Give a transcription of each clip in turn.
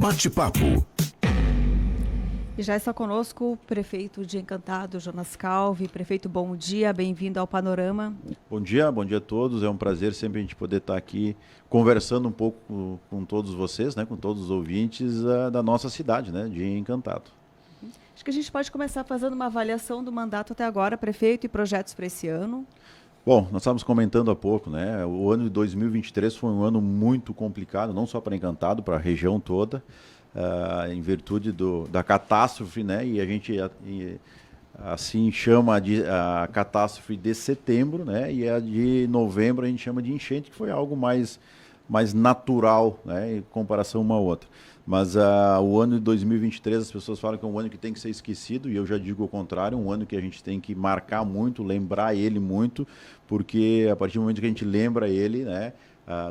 Bate-papo. E já está conosco o prefeito de Encantado, Jonas Calvi. Prefeito, bom dia, bem-vindo ao Panorama. Bom dia a todos. É um prazer sempre a gente poder estar aqui conversando um pouco com todos vocês, né, com todos os ouvintes da nossa cidade, né, de Encantado. Acho que a gente pode começar fazendo uma avaliação do mandato até agora, prefeito, e projetos para esse ano. Bom, nós estávamos comentando há pouco, né, o ano de 2023 foi um ano muito complicado, não só para Encantado, para a região toda, em virtude da catástrofe, né, e a gente assim chama a catástrofe de setembro, né, e a de novembro a gente chama de enchente, que foi algo mais natural, né, em comparação uma a outra. Mas o ano de 2023 as pessoas falam que é um ano que tem que ser esquecido, e eu já digo o contrário, um ano que a gente tem que marcar muito, lembrar ele muito, porque a partir do momento que a gente lembra ele, né,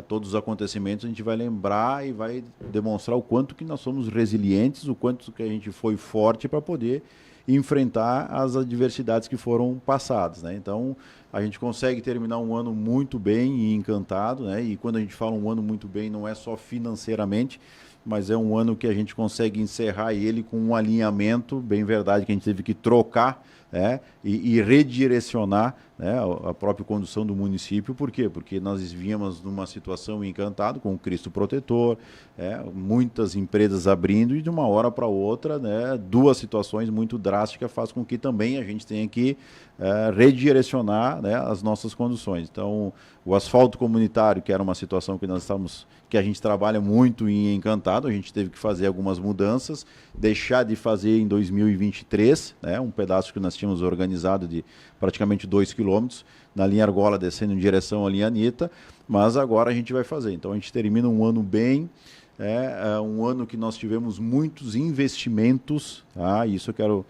todos os acontecimentos a gente vai lembrar e vai demonstrar o quanto que nós somos resilientes, o quanto que a gente foi forte para poder enfrentar as adversidades que foram passadas, né? Então a gente consegue terminar um ano muito bem e encantado, né? E quando a gente fala um ano muito bem, não é só financeiramente, mas é um ano que a gente consegue encerrar ele com um alinhamento, bem verdade, que a gente teve que trocar, né, e redirecionar, né, a própria condução do município. Por quê? Porque nós vínhamos numa situação em Encantado com o Cristo Protetor, muitas empresas abrindo, e de uma hora para outra, né, duas situações muito drásticas faz com que também a gente tenha que redirecionar, né, as nossas conduções. Então, o asfalto comunitário, que era uma situação que a gente trabalha muito em Encantado, a gente teve que fazer algumas mudanças, deixar de fazer em 2023, né, um pedaço que nós tínhamos organizado de praticamente 2 quilômetros, na linha Argola descendo em direção à linha Anitta, mas agora a gente vai fazer. Então a gente termina um ano bem, um ano que nós tivemos muitos investimentos, tá? Isso eu quero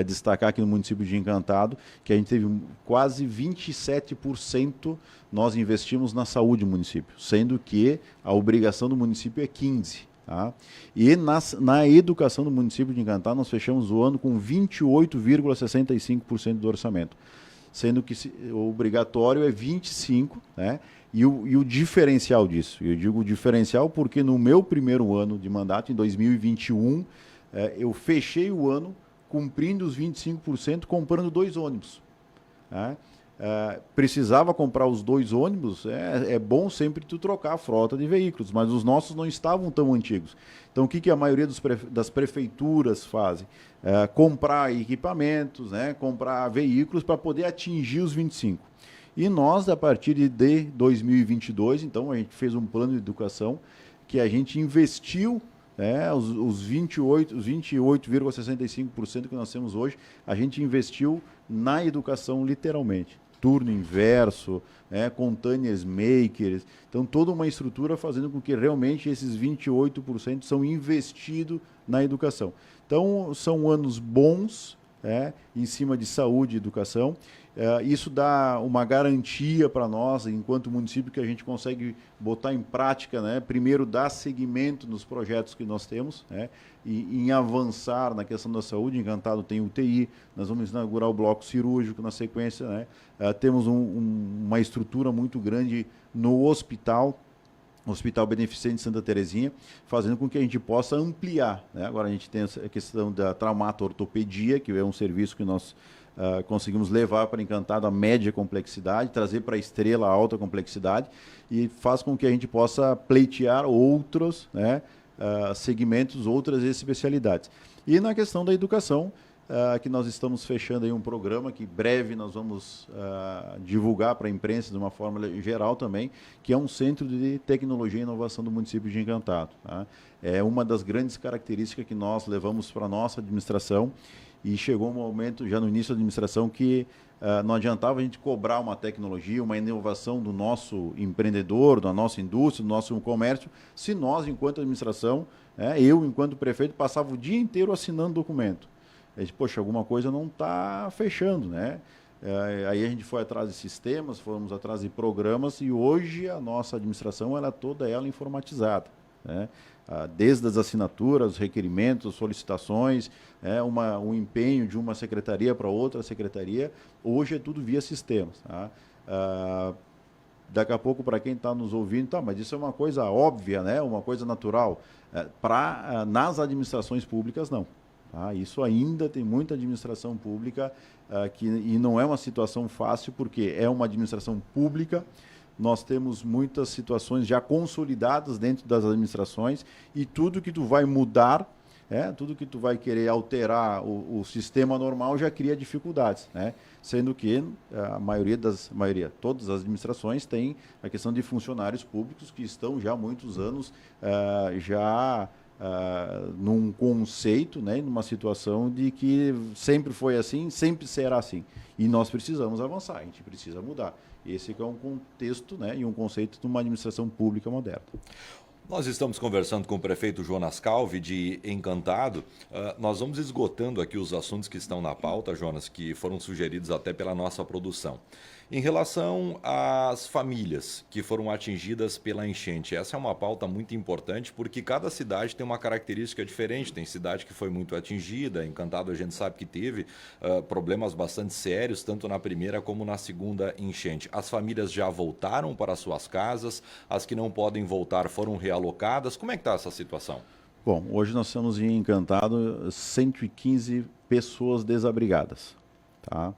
destacar aqui no município de Encantado, que a gente teve quase 27% nós investimos na saúde do município, sendo que a obrigação do município é 15%. Tá? E na educação do município de Encantado nós fechamos o ano com 28,65% do orçamento, sendo que o obrigatório é 25%, né? E o diferencial disso, eu digo diferencial porque no meu primeiro ano de mandato, em 2021, eu fechei o ano cumprindo os 25%, comprando 2 ônibus. Tá? Precisava comprar os 2 ônibus, é bom sempre tu trocar a frota de veículos, mas os nossos não estavam tão antigos. Então o que a maioria das prefeituras fazem? Comprar equipamentos, né, comprar veículos para poder atingir os 25%. E nós, a partir de 2022, então a gente fez um plano de educação que a gente investiu, os 28,65% que nós temos hoje, a gente investiu na educação literalmente. Turno inverso, containers makers, então toda uma estrutura fazendo com que realmente esses 28% são investidos na educação. Então são anos bons, em cima de saúde e educação. Isso dá uma garantia para nós, enquanto município, que a gente consegue botar em prática, né? Primeiro, dar seguimento nos projetos que nós temos, né? E em avançar na questão da saúde. Encantado tem UTI, nós vamos inaugurar o bloco cirúrgico na sequência, né? Temos uma estrutura muito grande no Hospital Beneficente Santa Terezinha, fazendo com que a gente possa ampliar, né? Agora a gente tem a questão da traumato-ortopedia, que é um serviço que nós conseguimos levar para Encantado a média complexidade, trazer para a Estrela a alta complexidade, e faz com que a gente possa pleitear outros, né, segmentos, outras especialidades. E na questão da educação, que nós estamos fechando aí um programa que breve nós vamos divulgar para a imprensa de uma forma geral também, que é um centro de tecnologia e inovação do município de Encantado. Tá? É uma das grandes características que nós levamos para a nossa administração, e chegou um momento, já no início da administração, que não adiantava a gente cobrar uma tecnologia, uma inovação do nosso empreendedor, da nossa indústria, do nosso comércio, se nós, enquanto administração, eu, enquanto prefeito, passava o dia inteiro assinando documento. A gente, poxa, alguma coisa não está fechando, né? Aí a gente foi atrás de sistemas, fomos atrás de programas, e hoje a nossa administração, toda ela informatizada, né? Desde as assinaturas, os requerimentos, solicitações, um empenho de uma secretaria para outra secretaria, hoje é tudo via sistemas. Tá? daqui a pouco, para quem está nos ouvindo, tá, mas isso é uma coisa óbvia, né? Uma coisa natural. Nas administrações públicas, não. Tá? Isso ainda tem muita administração pública e não é uma situação fácil, porque é uma administração pública. Nós temos muitas situações já consolidadas dentro das administrações e tudo que tu vai mudar, tudo que tu vai querer alterar o sistema normal já cria dificuldades, né? Sendo que todas as administrações têm a questão de funcionários públicos que estão já há muitos anos num conceito, né, numa situação de que sempre foi assim, sempre será assim. E nós precisamos avançar, a gente precisa mudar. Esse que é um contexto, né, e um conceito de uma administração pública moderna. Nós estamos conversando com o prefeito Jonas Calvi, de Encantado. Nós vamos esgotando aqui os assuntos que estão na pauta, Jonas, que foram sugeridos até pela nossa produção. Em relação às famílias que foram atingidas pela enchente, essa é uma pauta muito importante porque cada cidade tem uma característica diferente. Tem cidade que foi muito atingida, Encantado a gente sabe que teve problemas bastante sérios, tanto na primeira como na segunda enchente. As famílias já voltaram para suas casas, as que não podem voltar foram realocadas. Como é que está essa situação? Bom, hoje nós temos em Encantado 115 pessoas desabrigadas, tá?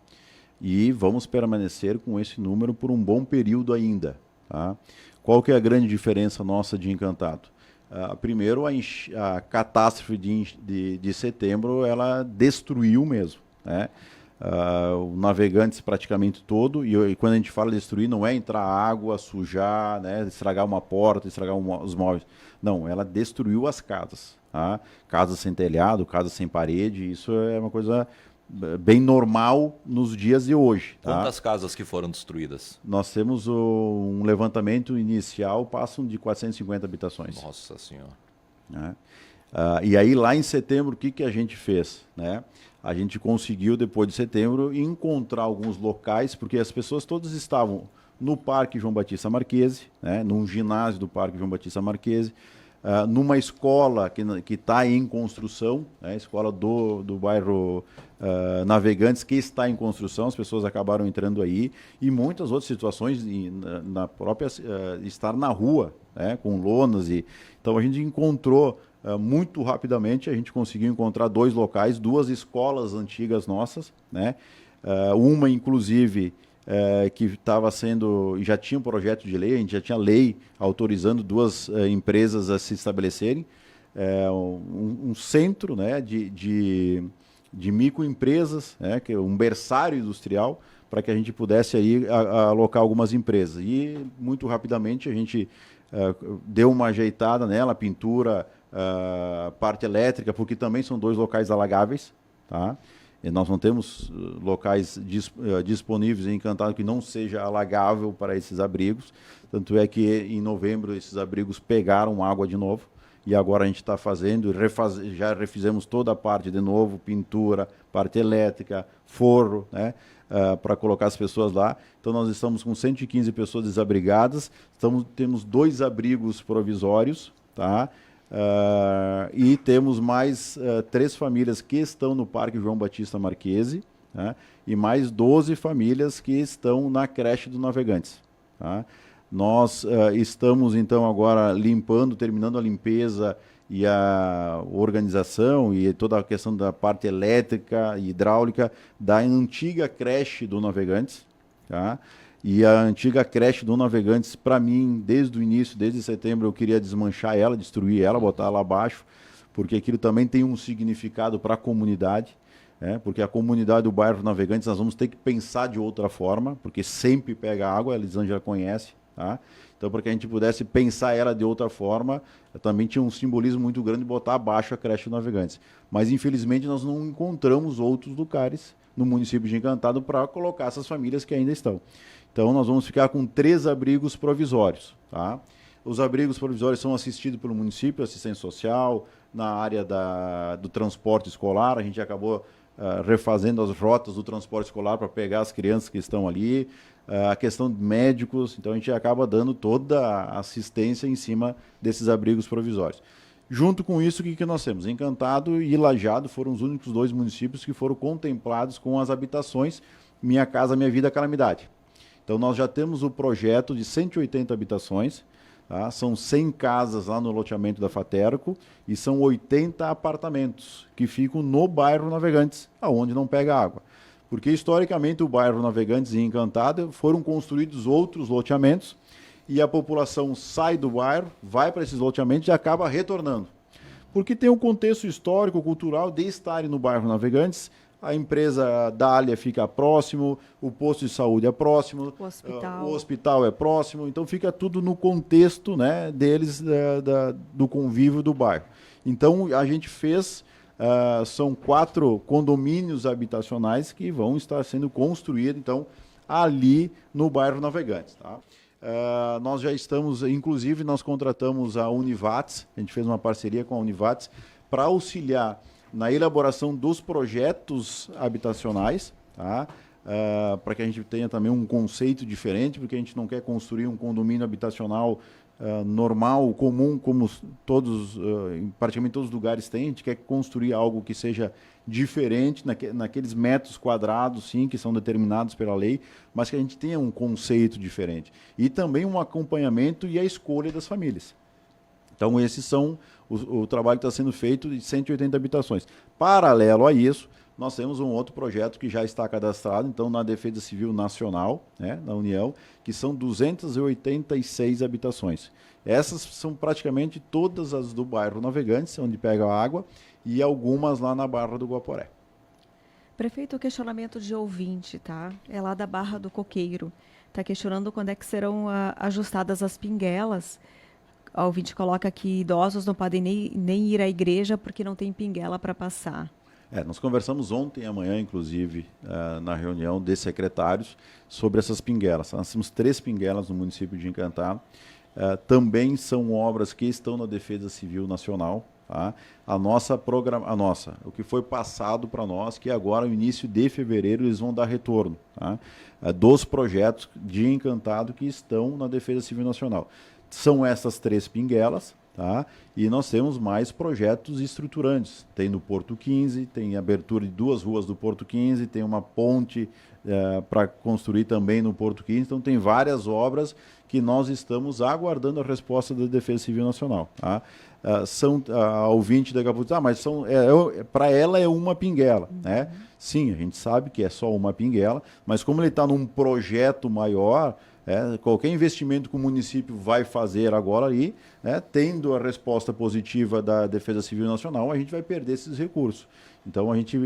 E vamos permanecer com esse número por um bom período ainda. Tá? Qual que é a grande diferença nossa de Encantado? Primeiro, a catástrofe de setembro, ela destruiu mesmo, né? O Navegantes praticamente todo, e quando a gente fala destruir, não é entrar água, sujar, né? Estragar uma porta, estragar os móveis. Não, ela destruiu as casas. Tá? Casas sem telhado, casas sem parede, isso é uma coisa bem normal nos dias de hoje. Tá? Quantas casas que foram destruídas? Nós temos um levantamento inicial, passam de 450 habitações. Nossa Senhora. Né? E aí lá em setembro, o que a gente fez? Né? A gente conseguiu, depois de setembro, encontrar alguns locais, porque as pessoas todas estavam no Parque João Batista Marquese, né? Num ginásio do Parque João Batista Marquese, numa escola que está em construção, né? Escola do bairro Navegantes, que está em construção, as pessoas acabaram entrando aí, e muitas outras situações na própria estar na rua, né? Com lonas. Então a gente encontrou muito rapidamente, a gente conseguiu encontrar 2 locais, 2 escolas antigas nossas, né? Uma inclusive que estava sendo, já tinha um projeto de lei, a gente já tinha lei autorizando 2 empresas a se estabelecerem, um centro, né, de microempresas, né, que é um berçário industrial, para que a gente pudesse aí alocar algumas empresas. E muito rapidamente a gente deu uma ajeitada nela, pintura, parte elétrica, porque também são 2 locais alagáveis, tá? E nós não temos locais disponíveis em Encantado que não seja alagável para esses abrigos. Tanto é que em novembro esses abrigos pegaram água de novo. E agora a gente está fazendo, já refizemos toda a parte de novo, pintura, parte elétrica, forro, né, para colocar as pessoas lá. Então nós estamos com 115 pessoas desabrigadas, temos 2 abrigos provisórios, tá? E temos mais 3 famílias que estão no Parque João Batista Marquese, tá? E mais 12 famílias que estão na creche do Navegantes. Tá? Nós estamos então agora terminando a limpeza e a organização e toda a questão da parte elétrica e hidráulica da antiga creche do Navegantes. Tá? E a antiga creche do Navegantes, para mim, desde o início, desde setembro, eu queria desmanchar ela, destruir ela, botar ela abaixo, porque aquilo também tem um significado para a comunidade, porque a comunidade do bairro Navegantes nós vamos ter que pensar de outra forma, porque sempre pega água, a Elisângela conhece, tá? Então, para que a gente pudesse pensar ela de outra forma, também tinha um simbolismo muito grande de botar abaixo a creche do Navegantes. Mas, infelizmente, nós não encontramos outros lugares no município de Encantado para colocar essas famílias que ainda estão. Então, nós vamos ficar com 3 abrigos provisórios. Tá? Os abrigos provisórios são assistidos pelo município, assistência social, na área do transporte escolar. A gente acabou refazendo as rotas do transporte escolar para pegar as crianças que estão ali. A questão de médicos, então a gente acaba dando toda a assistência em cima desses abrigos provisórios. Junto com isso, o que nós temos? Encantado e Lajeado foram os únicos 2 municípios que foram contemplados com as habitações Minha Casa Minha Vida Calamidade. Então nós já temos o projeto de 180 habitações, tá? São 100 casas lá no loteamento da Faterco e são 80 apartamentos que ficam no bairro Navegantes, aonde não pega água. Porque historicamente o bairro Navegantes e Encantado foram construídos outros loteamentos e a população sai do bairro, vai para esses loteamentos e acaba retornando. Porque tem um contexto histórico, cultural de estarem no bairro Navegantes. A empresa Dália fica próximo, o posto de saúde é próximo, o hospital é próximo, então fica tudo no contexto, né, deles, do convívio do bairro. Então a gente fez, são 4 condomínios habitacionais que vão estar sendo construídos, então, ali no bairro Navegantes. Tá? Nós já estamos, inclusive nós contratamos a Univates, a gente fez uma parceria com a Univates para auxiliar na elaboração dos projetos habitacionais, tá? Para que a gente tenha também um conceito diferente, porque a gente não quer construir um condomínio habitacional normal, comum, como todos, praticamente todos os lugares têm. A gente quer construir algo que seja diferente, naqueles metros quadrados, sim, que são determinados pela lei, mas que a gente tenha um conceito diferente. E também um acompanhamento e a escolha das famílias. Então, esses são o trabalho que está sendo feito de 180 habitações. Paralelo a isso, nós temos um outro projeto que já está cadastrado, então, na Defesa Civil Nacional, né, da União, que são 286 habitações. Essas são praticamente todas as do bairro Navegantes, onde pega a água, e algumas lá na Barra do Guaporé. Prefeito, o questionamento de ouvinte, tá? É lá da Barra do Coqueiro. Está questionando quando é que serão ajustadas as pinguelas. O ouvinte coloca que idosos não podem nem ir à igreja porque não tem pinguela para passar. Nós conversamos ontem e amanhã, inclusive, na reunião de secretários, sobre essas pinguelas. Nós temos 3 pinguelas no município de Encantado. Também são obras que estão na Defesa Civil Nacional. Tá? O que foi passado para nós, que agora, no início de fevereiro, eles vão dar retorno, tá? Dos projetos de Encantado que estão na Defesa Civil Nacional. São essas 3 pinguelas, tá? E nós temos mais projetos estruturantes. Tem no Porto 15, tem abertura de 2 ruas do Porto 15, tem uma ponte para construir também no Porto 15. Então, tem várias obras que nós estamos aguardando a resposta da Defesa Civil Nacional. Tá? A ouvinte daqui a pouco, mas para ela é uma pinguela. Né? Sim, a gente sabe que é só uma pinguela, mas como ele está num projeto maior, qualquer investimento que o município vai fazer agora ali, tendo a resposta positiva da Defesa Civil Nacional, a gente vai perder esses recursos. Então a gente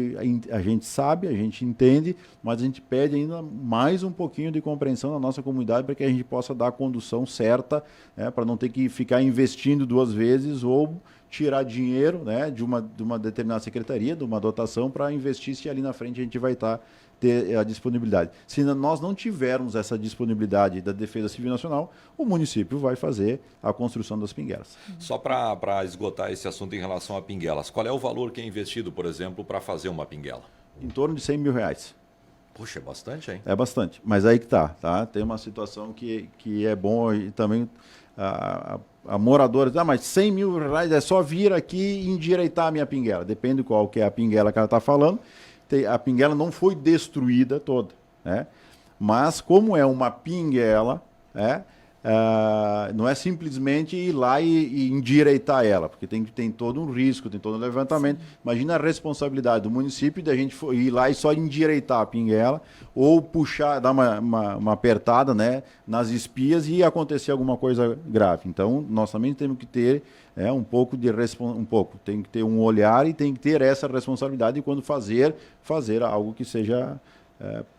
sabe, a gente entende, mas a gente pede ainda mais um pouquinho de compreensão na nossa comunidade para que a gente possa dar a condução certa, para não ter que ficar investindo 2 vezes ou tirar dinheiro, de uma determinada secretaria, de uma dotação, para investir se ali na frente a gente vai ter a disponibilidade. Se nós não tivermos essa disponibilidade da Defesa Civil Nacional, o município vai fazer a construção das pinguelas. Só para esgotar esse assunto em relação a pinguelas, qual é o valor que é investido, por exemplo, para fazer uma pinguela? Em torno de R$100 mil. Puxa, é bastante, hein? É bastante, mas aí que tá? Tem uma situação que é bom e também a moradora, mas R$100 mil é só vir aqui e endireitar a minha pinguela. Depende de qual que é a pinguela que ela está falando. A pinguela não foi destruída toda, né? Mas como é uma pinguela, não é simplesmente ir lá e endireitar ela, porque tem todo um risco, tem todo um levantamento. Sim. Imagina a responsabilidade do município de a gente ir lá e só endireitar a pinguela ou puxar, dar uma apertada, nas espias e acontecer alguma coisa grave. Então, nós também temos que ter tem que ter um olhar e tem que ter essa responsabilidade de quando fazer algo que seja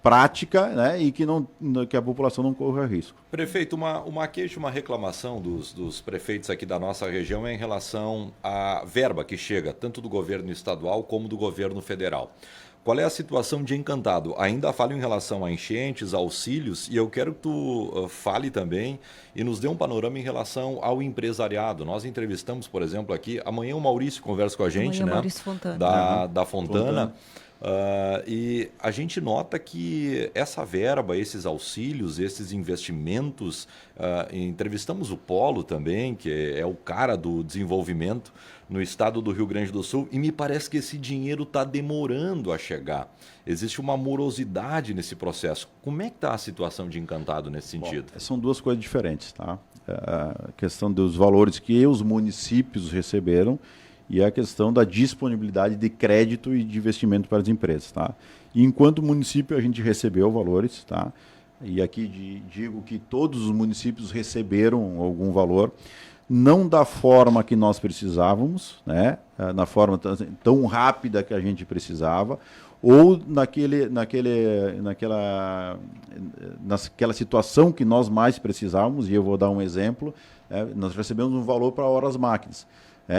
prática, e que a população não corra risco. Prefeito, uma queixa, uma reclamação dos prefeitos aqui da nossa região é em relação à verba que chega, tanto do governo estadual como do governo federal. Qual é a situação de Encantado? Ainda falo em relação a enchentes, auxílios, e eu quero que tu fale também e nos dê um panorama em relação ao empresariado. Nós entrevistamos, por exemplo, aqui, amanhã o Maurício conversa com a gente, Maurício Fontana. Da Fontana. E a gente nota que essa verba, esses auxílios, esses investimentos, entrevistamos o Polo também, que é o cara do desenvolvimento no estado do Rio Grande do Sul, e me parece que esse dinheiro está demorando a chegar. Existe uma morosidade nesse processo. Como é que está a situação de Encantado nesse sentido? Bom, são duas coisas diferentes, tá? A questão dos valores que os municípios receberam e a questão da disponibilidade de crédito e de investimento para as empresas, tá? E enquanto município a gente recebeu valores, tá? E aqui digo que todos os municípios receberam algum valor, não da forma que nós precisávamos, né? Na forma tão rápida que a gente precisava, ou naquela situação que nós mais precisávamos, e eu vou dar um exemplo, nós recebemos um valor para horas máquinas,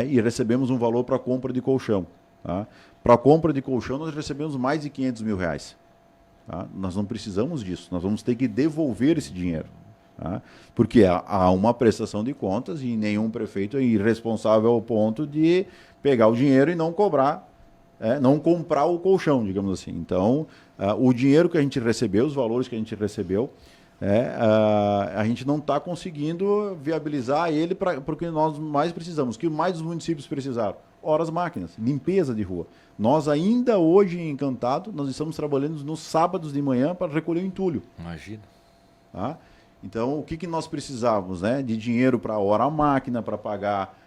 e recebemos um valor para compra de colchão. Tá? Para a compra de colchão nós recebemos mais de R$500 mil. Tá? Nós não precisamos disso, nós vamos ter que devolver esse dinheiro. Tá? Porque há uma prestação de contas e nenhum prefeito é irresponsável ao ponto de pegar o dinheiro e não cobrar, não comprar o colchão, digamos assim. Então, o dinheiro que a gente recebeu, os valores que a gente recebeu, a gente não está conseguindo viabilizar ele porque nós mais precisamos. O que mais os municípios precisaram? Horas máquinas, limpeza de rua. Nós ainda hoje em Encantado, nós estamos trabalhando nos sábados de manhã para recolher o entulho. Imagina. Tá? Então, o que nós precisávamos? De dinheiro para a hora máquina, para pagar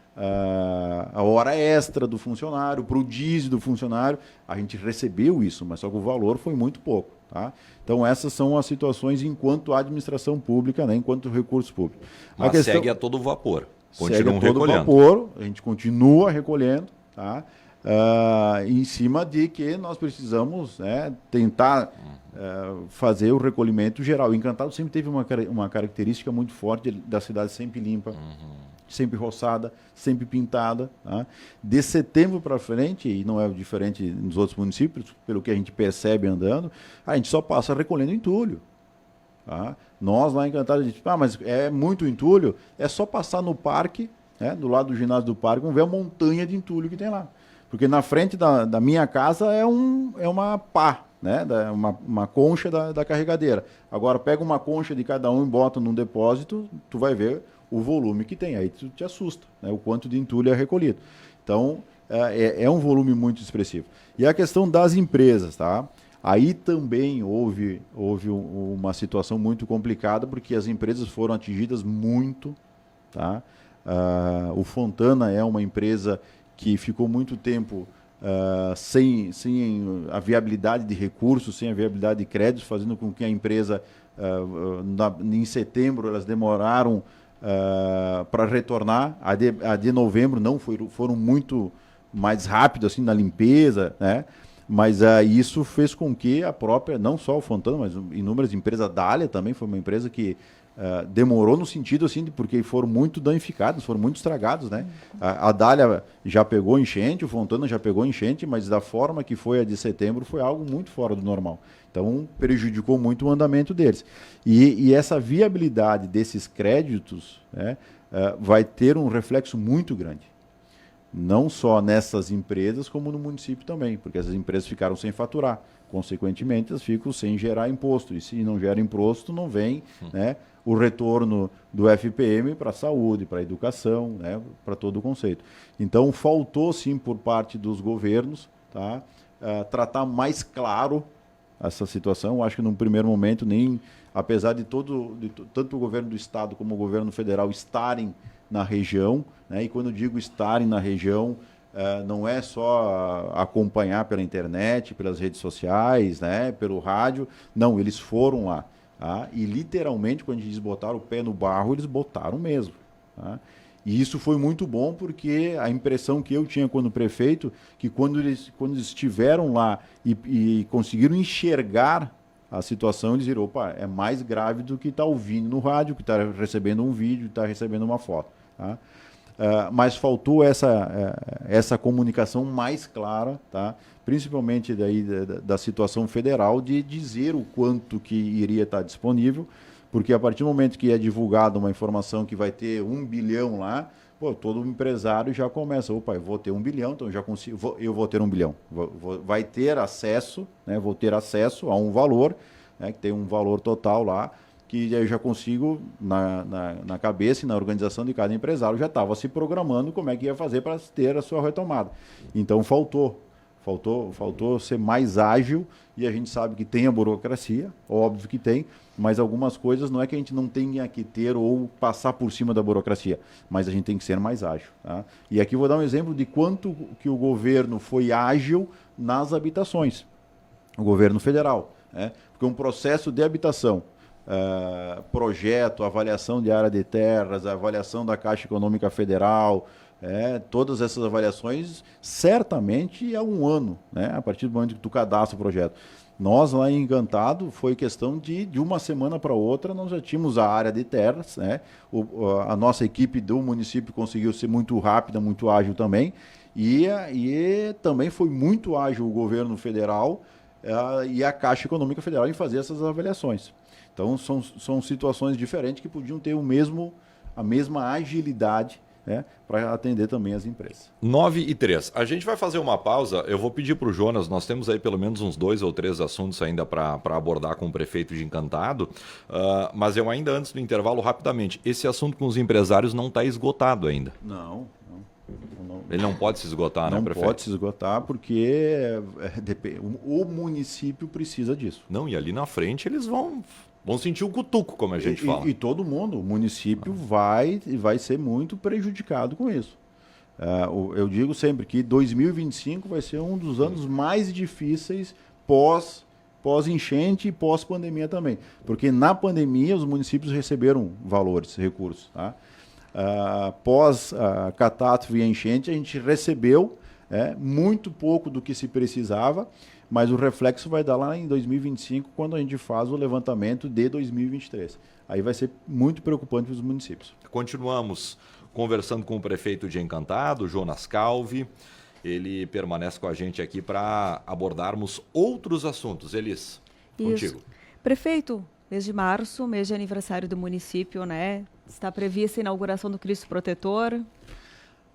a hora extra do funcionário, para o diesel do funcionário. A gente recebeu isso, mas só que o valor foi muito pouco. Tá? Então, essas são as situações enquanto administração pública, enquanto recurso público. Mas segue a todo vapor. Segue a todo vapor, a gente continua recolhendo, tá? Em cima de que nós precisamos tentar fazer o recolhimento geral. O Encantado sempre teve uma característica muito forte da cidade sempre limpa, sempre roçada, sempre pintada. Tá? De setembro para frente, e não é diferente nos outros municípios, pelo que a gente percebe andando, a gente só passa recolhendo entulho. Tá? Nós lá em Encantado, a gente mas é muito entulho, é só passar no parque, do lado do ginásio do parque, vamos ver a montanha de entulho que tem lá. Porque na frente da minha casa é uma pá, uma concha da carregadeira. Agora pega uma concha de cada um e bota num depósito, tu vai ver o volume que tem, aí tu te assusta, o quanto de entulho é recolhido. Então, é um volume muito expressivo. E a questão das empresas, tá? Aí também houve uma situação muito complicada, porque as empresas foram atingidas muito, tá? O Fontana é uma empresa que ficou muito tempo sem a viabilidade de recursos, sem a viabilidade de créditos, fazendo com que a empresa, em setembro, elas demoraram para retornar. A de novembro não foram muito mais rápido assim na limpeza, mas isso fez com que a própria, não só o Fontana, mas inúmeras empresas, a Dália também foi uma empresa que demorou no sentido assim, porque foram muito danificados, foram muito estragados, A Dália já pegou enchente, o Fontana já pegou enchente, mas da forma que foi a de setembro foi algo muito fora do normal. Então, prejudicou muito o andamento deles. E essa viabilidade desses créditos vai ter um reflexo muito grande. Não só nessas empresas, como no município também, porque essas empresas ficaram sem faturar. Consequentemente, elas ficam sem gerar imposto. E se não gera imposto, não vem o retorno do FPM para a saúde, para a educação, para todo o conceito. Então, faltou sim por parte dos governos, tá, tratar mais claro essa situação. Eu acho que num primeiro momento, apesar de tanto o governo do estado como o governo federal estarem na região, e quando digo estarem na região, não é só acompanhar pela internet, pelas redes sociais, pelo rádio, não, eles foram lá. Tá? E literalmente, quando a gente diz botar o pé no barro, eles botaram mesmo. Tá? E isso foi muito bom, porque a impressão que eu tinha quando prefeito, que quando eles estiveram lá e conseguiram enxergar a situação, eles viram, opa, é mais grave do que está ouvindo no rádio, que está recebendo um vídeo, está recebendo uma foto. Tá? Mas faltou essa comunicação mais clara, tá? Principalmente daí da situação federal, de dizer o quanto que iria estar disponível, porque a partir do momento que é divulgada uma informação que vai ter 1 bilhão lá, pô, todo empresário já começa, opa, eu vou ter 1 bilhão, então eu vou ter 1 bilhão. Vai ter acesso, né, vou ter acesso a um valor, né, que tem um valor total lá, que eu já consigo, na cabeça e na organização de cada empresário, já estava se programando como é que ia fazer para ter a sua retomada. Então faltou ser mais ágil, e a gente sabe que tem a burocracia, óbvio que tem, mas algumas coisas não é que a gente não tenha que ter ou passar por cima da burocracia, mas a gente tem que ser mais ágil. Tá? E aqui vou dar um exemplo de quanto que o governo foi ágil nas habitações, o governo federal, né? Porque um processo de habitação, projeto, avaliação de área de terras, avaliação da Caixa Econômica Federal, todas essas avaliações, certamente é 1 ano, né? A partir do momento que tu cadastra o projeto. Nós lá em Encantado, foi questão de uma semana para outra, nós já tínhamos a área de terras, né? A nossa equipe do município conseguiu ser muito rápida, muito ágil também, e também foi muito ágil o governo federal e a Caixa Econômica Federal em fazer essas avaliações. Então, são situações diferentes que podiam ter a mesma agilidade, né, para atender também as empresas. 9h03. A gente vai fazer uma pausa. Eu vou pedir para o Jonas, nós temos aí pelo menos uns 2 ou 3 assuntos ainda para abordar com o prefeito de Encantado, mas eu ainda antes do intervalo, rapidamente, esse assunto com os empresários não está esgotado ainda. Não. Ele não pode se esgotar, né, prefeito? Não pode se esgotar porque o município precisa disso. Não, e ali na frente eles vão sentir o cutuco, como a gente fala. E todo mundo, o município vai ser muito prejudicado com isso. Eu digo sempre que 2025 vai ser um dos anos mais difíceis pós-enchente e pós-pandemia também. Porque na pandemia os municípios receberam recursos. Tá? Pós a catástrofe e a enchente, a gente recebeu muito pouco do que se precisava, mas o reflexo vai dar lá em 2025, quando a gente faz o levantamento de 2023. Aí vai ser muito preocupante para os municípios. Continuamos conversando com o prefeito de Encantado, Jonas Calvi. Ele permanece com a gente aqui para abordarmos outros assuntos. Elis, contigo. Prefeito, mês de março, mês de aniversário do município, né? Está prevista a inauguração do Cristo Protetor.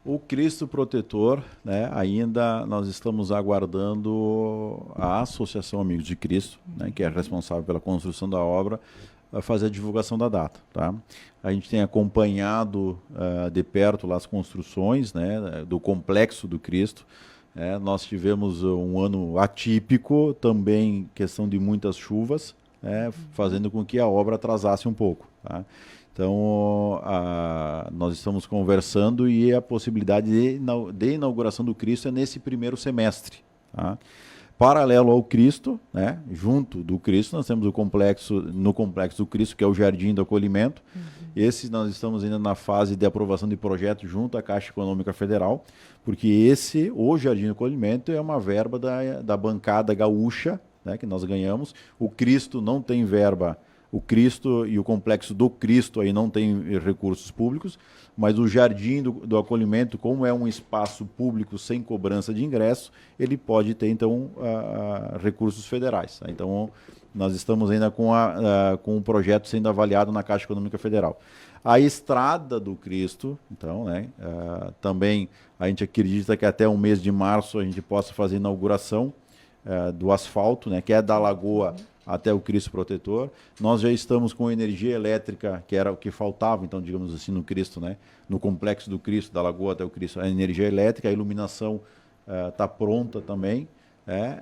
O Cristo Protetor, né, ainda nós estamos aguardando a Associação Amigos de Cristo, né, que é responsável pela construção da obra, a fazer a divulgação da data. Tá? A gente tem acompanhado de perto lá as construções, né, do Complexo do Cristo. Nós tivemos um ano atípico, também questão de muitas chuvas, fazendo com que a obra atrasasse um pouco. Tá? Então, nós estamos conversando e a possibilidade de inauguração do Cristo é nesse primeiro semestre. Tá? Paralelo ao Cristo, né, junto do Cristo, nós temos no complexo do Cristo, que é o Jardim do Acolhimento. Esse nós estamos ainda na fase de aprovação de projeto junto à Caixa Econômica Federal, porque o Jardim do Acolhimento é uma verba da bancada gaúcha, né, que nós ganhamos. O Cristo não tem verba. O Cristo e o Complexo do Cristo aí não tem recursos públicos, mas o Jardim do Acolhimento, como é um espaço público sem cobrança de ingresso, ele pode ter, então, recursos federais. Tá? Então, nós estamos ainda com o projeto sendo avaliado na Caixa Econômica Federal. A Estrada do Cristo, então, né, também a gente acredita que até o mês de março a gente possa fazer a inauguração do asfalto, né, que é da Lagoa até o Cristo Protetor. Nós já estamos com energia elétrica, que era o que faltava, então, digamos assim, no Cristo, né? No Complexo do Cristo, da Lagoa até o Cristo, a energia elétrica, a iluminação está pronta também.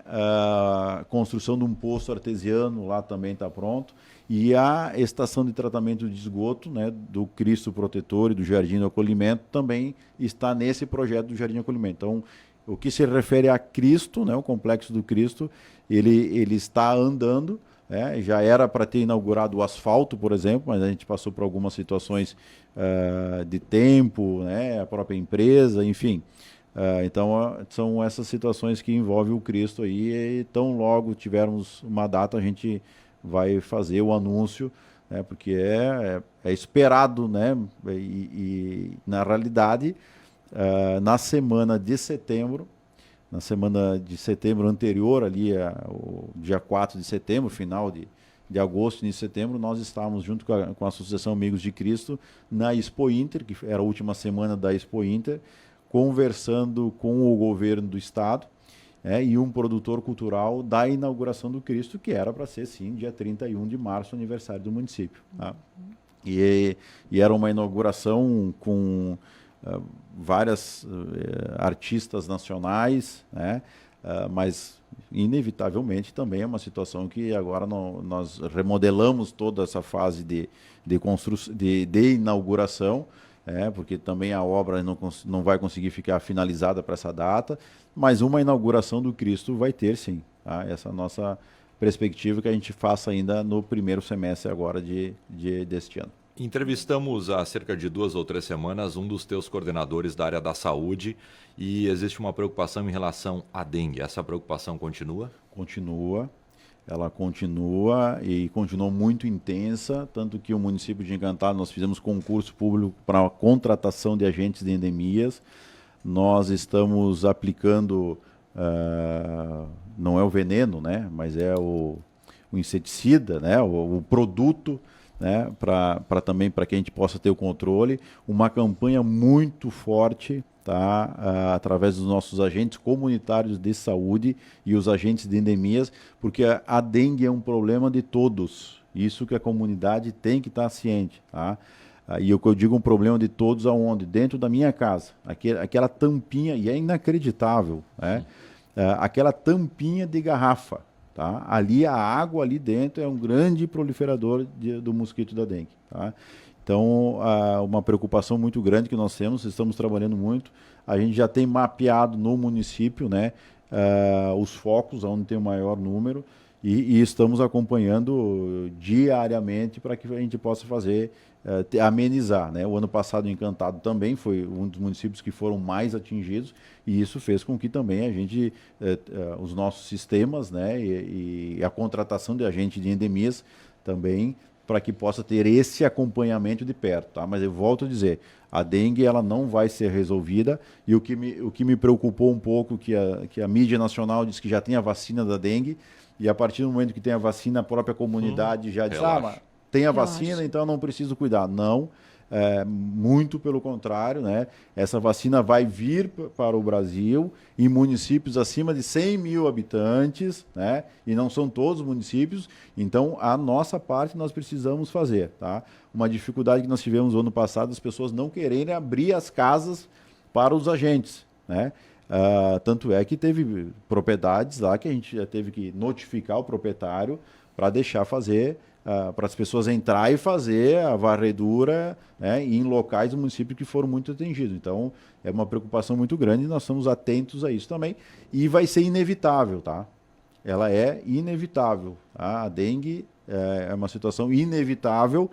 A construção de um poço artesiano lá também está pronto. E a estação de tratamento de esgoto, né, do Cristo Protetor e do Jardim do Acolhimento também está nesse projeto do Jardim do Acolhimento. Então, o que se refere a Cristo, né, o Complexo do Cristo, ele está andando, já era para ter inaugurado o asfalto, por exemplo, mas a gente passou por algumas situações de tempo, né, a própria empresa, enfim. Então, são essas situações que envolvem o Cristo aí, e tão logo tivermos uma data, a gente vai fazer o anúncio, né, porque é esperado, né, e na realidade, na semana de setembro anterior, ali, o dia 4 de setembro, final de de agosto, início de setembro, nós estávamos junto com a Associação Amigos de Cristo na Expo Inter, que era a última semana da Expo Inter, conversando com o governo do estado e um produtor cultural da inauguração do Cristo, que era para ser, sim, dia 31 de março, aniversário do município. Tá? E era uma inauguração com várias artistas nacionais, né? Mas inevitavelmente também é uma situação que agora nós remodelamos toda essa fase de inauguração, porque também a obra não vai conseguir ficar finalizada para essa data, mas uma inauguração do Cristo vai ter sim. Tá? Essa é a nossa perspectiva, que a gente faça ainda no primeiro semestre agora deste ano. Entrevistamos há cerca de 2 ou 3 semanas um dos teus coordenadores da área da saúde e existe uma preocupação em relação à dengue. Essa preocupação continua? Continua. Ela continua e continuou muito intensa, tanto que o município de Encantado nós fizemos concurso público para a contratação de agentes de endemias. Nós estamos aplicando, não é o veneno, né, mas é o inseticida, né, o produto, né, também para que a gente possa ter o controle, uma campanha muito forte, tá, através dos nossos agentes comunitários de saúde e os agentes de endemias, porque a dengue é um problema de todos, isso que a comunidade tem que estar ciente, tá? E o que eu digo, um problema de todos aonde? Dentro da minha casa, aquela tampinha, e é inacreditável, né? Aquela tampinha de garrafa. Tá? Ali a água ali dentro é um grande proliferador do mosquito da dengue. Tá? Então, uma preocupação muito grande que nós temos, estamos trabalhando muito. A gente já tem mapeado no município, né, os focos onde tem o maior número e estamos acompanhando diariamente para que a gente possa amenizar. Né? O ano passado, Encantado também foi um dos municípios que foram mais atingidos e isso fez com que também a gente, os nossos sistemas, né, e a contratação de agente de endemias também, para que possa ter esse acompanhamento de perto. Tá? Mas eu volto a dizer, a dengue ela não vai ser resolvida e o que me preocupou um pouco, que a mídia nacional diz que já tem a vacina da dengue e a partir do momento que tem a vacina, a própria comunidade já diz, mas tem a vacina, então eu não preciso cuidar. Não, muito pelo contrário, né? Essa vacina vai vir para o Brasil em municípios acima de 100 mil habitantes, né? E não são todos os municípios, então a nossa parte nós precisamos fazer. Tá? Uma dificuldade que nós tivemos no ano passado, as pessoas não quererem abrir as casas para os agentes, né? Tanto é que teve propriedades lá que a gente já teve que notificar o proprietário para deixar fazer, para as pessoas entrar e fazer a varredura, né, em locais do município que foram muito atingidos. Então, é uma preocupação muito grande e nós estamos atentos a isso também. E vai ser inevitável, tá? Ela é inevitável. Tá? A dengue é uma situação inevitável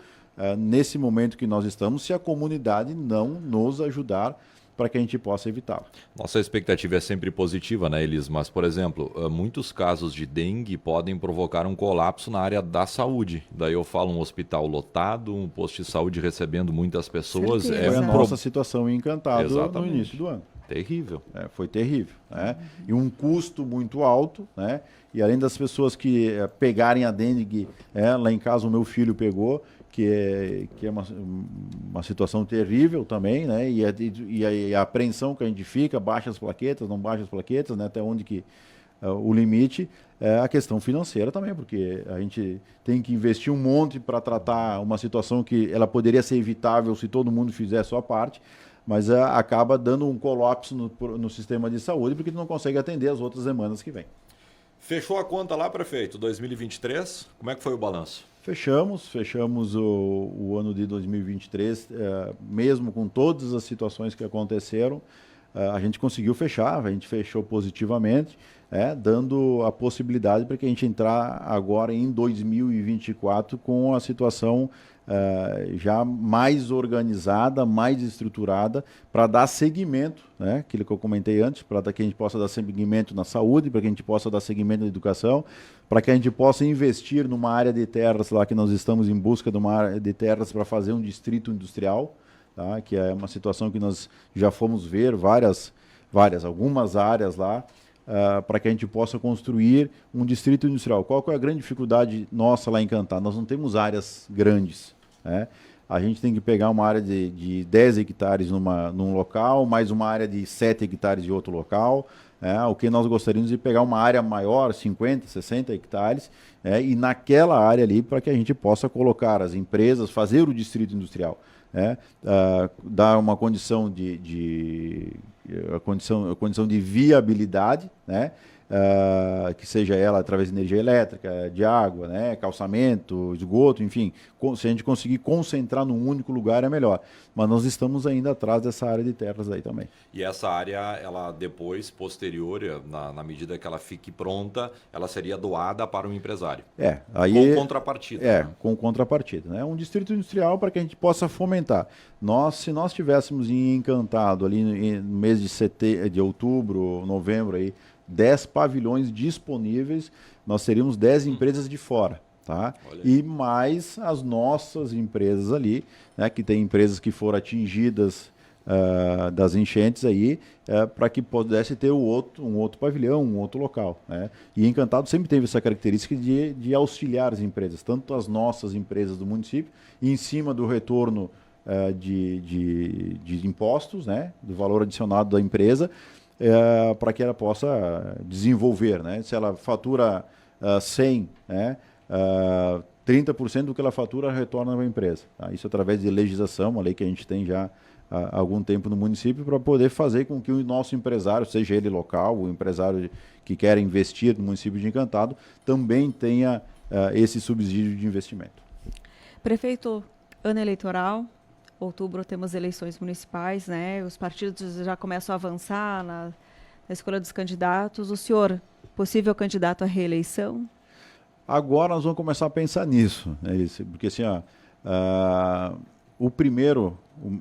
nesse momento que nós estamos, se a comunidade não nos ajudar para que a gente possa evitá-lo. Nossa expectativa é sempre positiva, né, Elis? Mas, por exemplo, muitos casos de dengue podem provocar um colapso na área da saúde. Daí eu falo um hospital lotado, um posto de saúde recebendo muitas pessoas. Foi a nossa situação em Encantado no início do ano. Terrível. Foi terrível. Né? E um custo muito alto, né? E além das pessoas que pegarem a dengue, lá em casa o meu filho pegou, que é uma situação terrível também, né? E a apreensão que a gente fica, baixa as plaquetas, não baixa as plaquetas, né? Até onde que o limite, a questão financeira também, porque a gente tem que investir um monte para tratar uma situação que ela poderia ser evitável se todo mundo fizer a sua parte, mas acaba dando um colapso no sistema de saúde, porque não consegue atender as outras demandas que vêm. Fechou a conta lá, prefeito, 2023, como é que foi o balanço? Fechamos o ano de 2023, mesmo com todas as situações que aconteceram, a gente conseguiu fechar, a gente fechou positivamente, dando a possibilidade para que a gente entrar agora em 2024 com a situação já mais organizada, mais estruturada, para dar seguimento, né, aquilo que eu comentei antes, para que a gente possa dar seguimento na saúde, para que a gente possa dar seguimento na educação, para que a gente possa investir numa área de terras lá, que nós estamos em busca de uma área de terras para fazer um distrito industrial, tá, que é uma situação que nós já fomos ver algumas áreas lá, para que a gente possa construir um distrito industrial. Qual que é a grande dificuldade nossa lá em Encantado? Nós não temos áreas grandes, né? A gente tem que pegar uma área de 10 hectares num local, mais uma área de 7 hectares em outro local. O que nós gostaríamos de pegar uma área maior, 50, 60 hectares, e naquela área ali para que a gente possa colocar as empresas, fazer o distrito industrial. Dar uma condição a condição de viabilidade, né? Que seja ela através de energia elétrica, de água, né? Calçamento, esgoto, enfim. Se a gente conseguir concentrar num único lugar é melhor. Mas nós estamos ainda atrás dessa área de terras aí também. E essa área, ela depois, posterior, na medida que ela fique pronta, ela seria doada para o empresário. Aí, com contrapartida. Né? Com contrapartida. Né? Um distrito industrial para que a gente possa fomentar. Se nós tivéssemos em Encantado, ali no mês de outubro, novembro, aí, 10 pavilhões disponíveis, nós teríamos 10 empresas de fora. Tá? E mais as nossas empresas ali, né, que tem empresas que foram atingidas das enchentes aí, para que pudesse ter um outro pavilhão, um outro local. Né? E Encantado sempre teve essa característica de auxiliar as empresas, tanto as nossas empresas do município, e em cima do retorno de impostos, né, do valor adicionado da empresa, para que ela possa desenvolver. Né? Se ela fatura 100, né, 30% do que ela fatura retorna para a empresa. Tá? Isso através de legislação, uma lei que a gente tem já há algum tempo no município, para poder fazer com que o nosso empresário, seja ele local, o empresário que quer investir no município de Encantado, também tenha esse subsídio de investimento. Prefeito, ano eleitoral, outubro temos eleições municipais, né? Os partidos já começam a avançar na escolha dos candidatos. O senhor, possível candidato à reeleição? Agora nós vamos começar a pensar nisso, né? Porque assim, o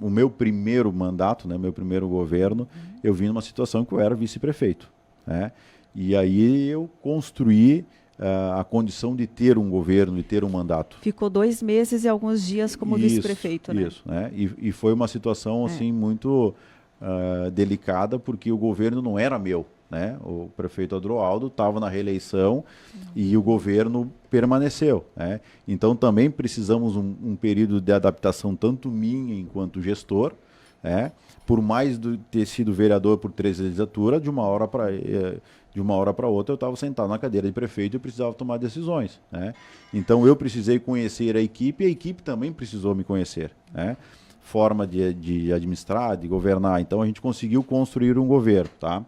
meu primeiro mandato, né, meu primeiro governo, eu vim numa situação que eu era vice-prefeito, né? E aí eu construí a condição de ter um governo, de ter um mandato. Ficou 2 meses e alguns dias como vice-prefeito, né? Isso, né? E foi uma situação assim muito delicada, porque o governo não era meu, né? O prefeito Adroaldo estava na reeleição e o governo permaneceu, né? Então também precisamos um período de adaptação, tanto minha enquanto gestor, né? Por mais ter sido vereador por 3 legislaturas, de uma hora para outra eu estava sentado na cadeira de prefeito e precisava tomar decisões, né? Então eu precisei conhecer a equipe também precisou me conhecer, né? Forma de administrar, de governar. Então a gente conseguiu construir um governo, tá?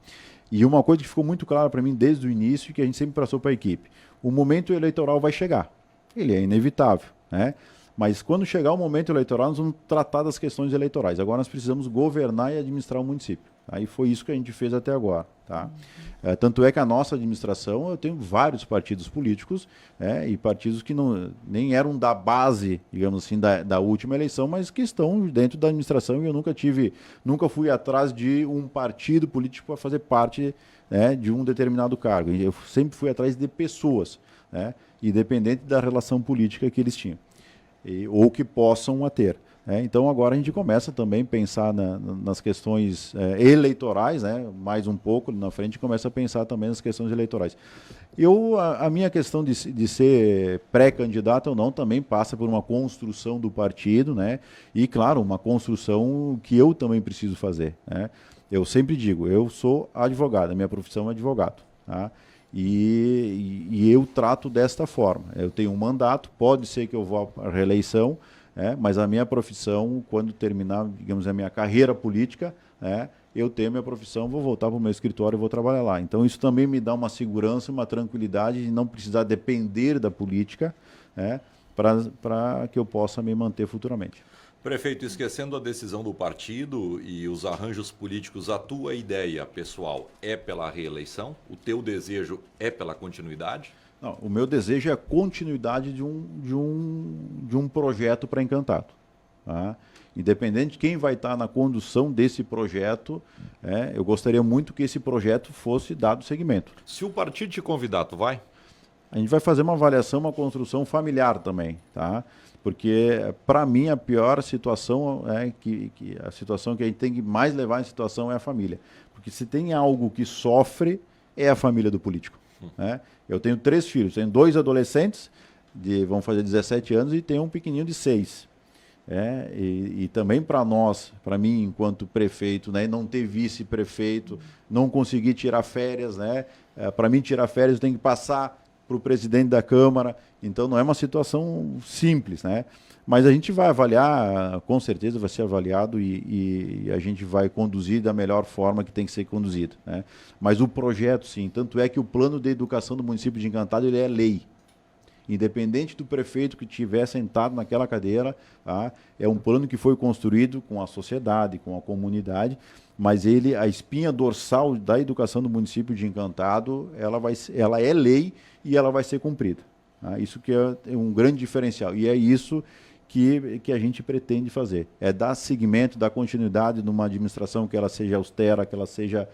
E uma coisa que ficou muito clara para mim desde o início, que a gente sempre passou para a equipe: o momento eleitoral vai chegar, ele é inevitável, né? Mas quando chegar o momento eleitoral, nós vamos tratar das questões eleitorais. Agora nós precisamos governar e administrar o município. Aí foi isso que a gente fez até agora. Tá? Tanto é que a nossa administração, eu tenho vários partidos políticos, e partidos que nem eram da base, digamos assim, da última eleição, mas que estão dentro da administração, e eu nunca fui atrás de um partido político para fazer parte, né, de um determinado cargo. Eu sempre fui atrás de pessoas, né, independente da relação política que eles tinham. Ou que possam a ter. Então agora a gente começa também a pensar nas questões eleitorais, né? Mais um pouco na frente começa a pensar também nas questões eleitorais. A minha questão de ser pré-candidato ou não também passa por uma construção do partido, né? E claro, uma construção que eu também preciso fazer, né? Eu sempre digo, eu sou advogado, a minha profissão é advogado, tá? E eu trato desta forma. Eu tenho um mandato, pode ser que eu vá à reeleição, mas a minha profissão, quando terminar, digamos, a minha carreira política, eu tenho minha profissão, vou voltar para o meu escritório e vou trabalhar lá. Então isso também me dá uma segurança, uma tranquilidade de não precisar depender da política, para que eu possa me manter futuramente. Prefeito, esquecendo a decisão do partido e os arranjos políticos, a tua ideia pessoal é pela reeleição? O teu desejo é pela continuidade? Não, o meu desejo é a continuidade de um projeto para Encantado. Tá? Independente de quem vai estar na condução desse projeto, eu gostaria muito que esse projeto fosse dado seguimento. Se o partido te convidar, tu vai? A gente vai fazer uma avaliação, uma construção familiar também, tá? Porque, para mim, a pior situação a situação que a gente tem que mais levar em situação é a família. Porque se tem algo que sofre, é a família do político. Né? Eu tenho 3 filhos, tenho 2 adolescentes, vão fazer 17 anos, e tenho um pequenininho de 6. E também para nós, para mim, enquanto prefeito, né, não ter vice-prefeito, não conseguir tirar férias, né, para mim tirar férias eu tenho que passar para o presidente da Câmara, então não é uma situação simples, né? Mas a gente vai avaliar, com certeza vai ser avaliado e a gente vai conduzir da melhor forma que tem que ser conduzido, né? Mas o projeto, sim, tanto é que o plano de educação do município de Encantado, ele é lei. Independente do prefeito que estiver sentado naquela cadeira, tá? É um plano que foi construído com a sociedade, com a comunidade, mas a espinha dorsal da educação do município de Encantado, ela é lei e ela vai ser cumprida. Tá? Isso que é um grande diferencial, e é isso que a gente pretende fazer. É dar seguimento, dar continuidade numa administração que ela seja austera, que ela seja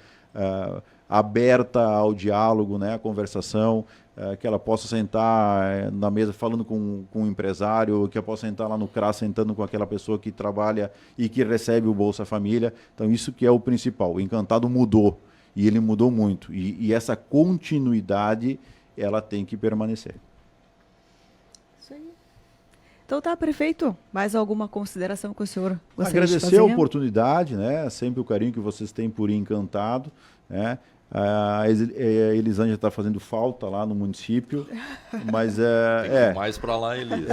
aberta ao diálogo, né, à conversação, que ela possa sentar na mesa falando com um empresário, que ela possa sentar lá no CRAS sentando com aquela pessoa que trabalha e que recebe o Bolsa Família. Então isso que é o principal. O Encantado mudou, e ele mudou muito. E essa continuidade, ela tem que permanecer. Isso aí. Então tá, prefeito, mais alguma consideração que o senhor gostaria de Agradecer fazer? a oportunidade, né? Sempre o carinho que vocês têm por Encantado, né? A Elisângela está fazendo falta lá no município, mas Tem que ir mais para lá, Elis.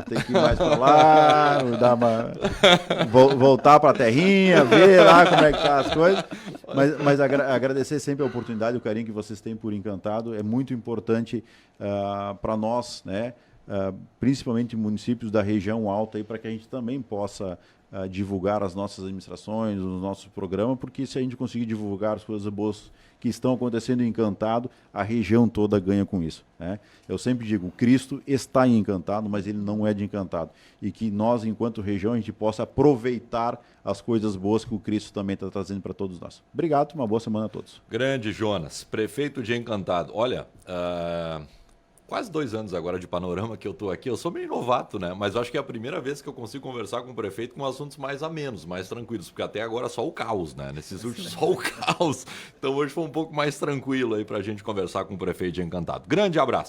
tem que ir mais para lá, voltar para a terrinha, ver lá como é que tá as coisas. Mas agradecer sempre a oportunidade, o carinho que vocês têm por Encantado. É muito importante para nós, né? Principalmente municípios da região alta, para que a gente também possa divulgar as nossas administrações, o nosso programa, porque se a gente conseguir divulgar as coisas boas que estão acontecendo em Encantado, a região toda ganha com isso, né? Eu sempre digo, Cristo está em Encantado, mas ele não é de Encantado. E que nós, enquanto região, a gente possa aproveitar as coisas boas que o Cristo também está trazendo para todos nós. Obrigado, uma boa semana a todos. Grande Jonas, prefeito de Encantado. Olha, quase 2 anos agora de Panorama que eu estou aqui. Eu sou meio novato, né? Mas eu acho que é a primeira vez que eu consigo conversar com o prefeito com assuntos mais amenos, mais tranquilos, porque até agora só o caos, né? Nesses últimos, só o caos. Então hoje foi um pouco mais tranquilo aí para a gente conversar com o prefeito de Encantado. Grande abraço.